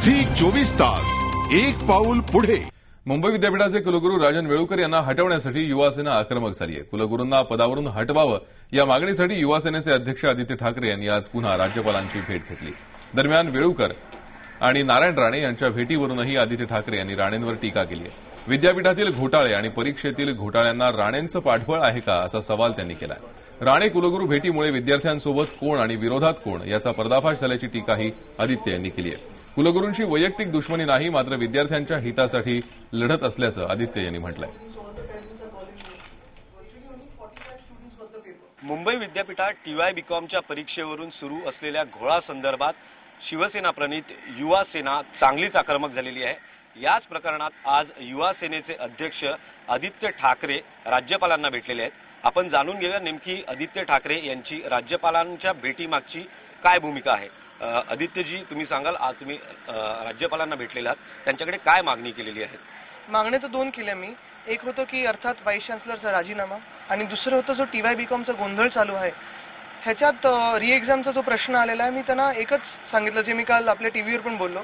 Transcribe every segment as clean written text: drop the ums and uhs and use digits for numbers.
Zee 24 तास एक पाऊल पुढे। मुंबई विद्यापीठाचे कुलगुरू राजन वेळुकर यांना हटवण्यासाठी युवासेना आक्रमक झाली आहे। कुलगुरूंना पदावरून हटवावं या मागणीसाठी युवासेनेचे अध्यक्ष आदित्य ठाकरे यांनी आज पुन्हा राज्यपालांची भेट घेतली। दरम्यान वेळुकर आणि नारायण राणे यांच्या भेटीवरूनही आदित्य ठाकरे यांनी राणेंवर टीका केली आहे। विद्यापीठातील घोटाळे आणि परीक्षेतील घोटाळ्यांना राणेंचं पाठबळ आहे का असा सवाल त्यांनी केला आहे। राणे कुलगुरू भेटीमुळे विद्यार्थ्यांसोबत कोण आणि विरोधात कोण याचा पर्दाफाश झाल्याची टीकाही आदित्य यांनी केली आहे। कुलगुरूंची वैयक्तिक दुश्मनी नाही, मात्र विद्यार्थ्यांच्या हितासाठी लढत असल्याचं आदित्य यांनी म्हटलंय। मुंबई विद्यापीठात TY BComच्या परीक्षेवरून सुरू असलेल्या घोळासंदर्भात शिवसेना प्रणित युवा सेना चांगलीच आक्रमक झालेली आहे। याच प्रकरणात आज युवा सेनेचे अध्यक्ष आदित्य ठाकरे राज्यपालांना भेटलेले आहेत। आपण जाणून घेऊया नेमकी आदित्य ठाकरे यांची राज्यपालांच्या भेटीमागची काय भूमिका आहे। आदित्यजी, तुम्ही सांगाल, आज तुम्ही राज्यपालांना भेटलेले आहात, त्यांच्याकडे काय मागणी केलेली आहे? मागण्या तर दोन केल्या मी। एक होतं की अर्थात व्हाईस चान्सलरचा राजीनामा, आणि दुसरं होतं जो TY BComचा गोंधळ चालू आहे ह्याच्यात री एक्झामचा जो प्रश्न आलेला आहे, मी त्यांना एकच सांगितलं, जे मी काल आपल्या टीव्हीवर पण बोललो,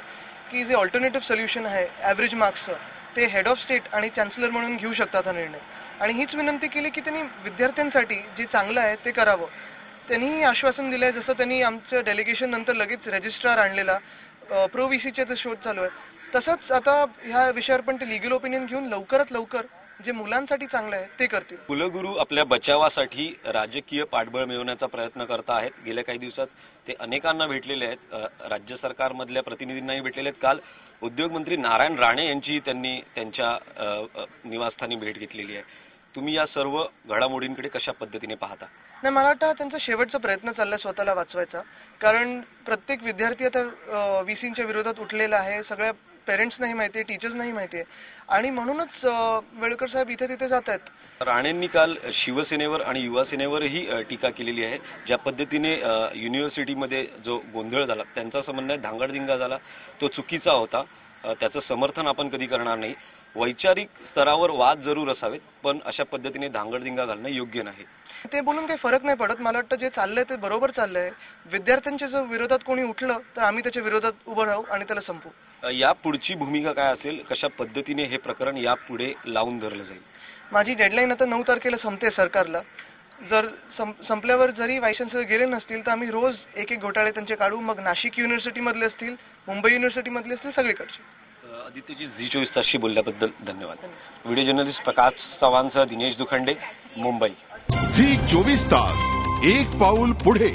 की जे ऑल्टरनेटिव्ह सोल्युशन आहे ॲव्हरेज मार्क्सचं, ते हेड ऑफ स्टेट आणि चान्सलर म्हणून घेऊ शकतात हा निर्णय। आणि हीच विनंती केली की त्यांनी विद्यार्थ्यांसाठी जे चांगलं आहे ते करावं। त्यांनीही आश्वासन दिलंय, जसं त्यांनी आमच्या डेलिगेशन नंतर लगेच रजिस्ट्रार आणलेला, प्रो VCचे जे शोध चालू आहे, तसंच आता ह्या विषयावर पण ते लिगल ओपिनियन घेऊन लवकरात लवकर जे मुलांसाठी चांगलं आहे ते करतील। कुलगुरू आपल्या बचावासाठी राजकीय पाठबळ मिळवण्याचा प्रयत्न करत आहेत। गेल्या काही दिवसात ते अनेकांना भेटलेले आहेत, राज्य सरकारमधल्या प्रतिनिधींनाही भेटलेले आहेत। काल उद्योगमंत्री नारायण राणे यांची त्यांनी त्यांच्या निवासस्थानी भेट घेतलेली आहे। तुम्ही या सर्व घडामोडींकडे कशा पद्धतीने पाहता? नाही, मला वाटतं त्यांचा शेवटचा प्रयत्न चाललाय स्वतःला वाचवायचा, कारण प्रत्येक विद्यार्थी आता VCच्या विरोधात उठलेला आहे। सगळ्या पेरेंट्सनाही माहिती आहे, टीचर्सनाही माहिती आहे, आणि म्हणूनच वेळुकर साहेब इथे तिथे जात आहेत। राणेंनी काल शिवसेनेवर आणि युवासेनेवरही टीका केलेली आहे। ज्या पद्धतीने युनिव्हर्सिटीमध्ये जो गोंधळ झाला, त्यांचं असं म्हणणं आहे धांगडधिंगा झाला तो चुकीचा होता, त्याचं समर्थन आपण कधी करणार नाही। वैचारिक स्तरावर वाद जरूर असावेत, पण अशा पद्धतीने धांगडधिंगा घालणं योग्य नाही। ते बोलून काही फरक नाही पडत। मला वाटतं जे चाललंय ते बरोबर चाललंय। विद्यार्थ्यांच्या जर विरोधात कोणी उठलं तर आम्ही त्याच्या विरोधात उभं राहू आणि त्याला संपवू। या पुढची भूमिका काय असेल? कशा पद्धतीने हे प्रकरण यापुढे लावून धरलं जाईल? माझी डेडलाईन आता 9 तारखेला संपते सरकारला। जर संपल्यावर जरी व्हाईस चान्सलर गेले नसतील तर आम्ही रोज एक एक घोटाळे त्यांचे काढू। मग नाशिक युनिव्हर्सिटी मधले असतील, मुंबई युनिव्हर्सिटी मधले असतील, सगळीकडचे। आदित्यजी, झी 24 बोलल्याबद्दल धन्यवाद। व्हिडिओ जर्नलिस्ट प्रकाश चव्हाणसह दिनेश दुखंडे, मुंबई। झी 24 तास एक पाऊल पुढे।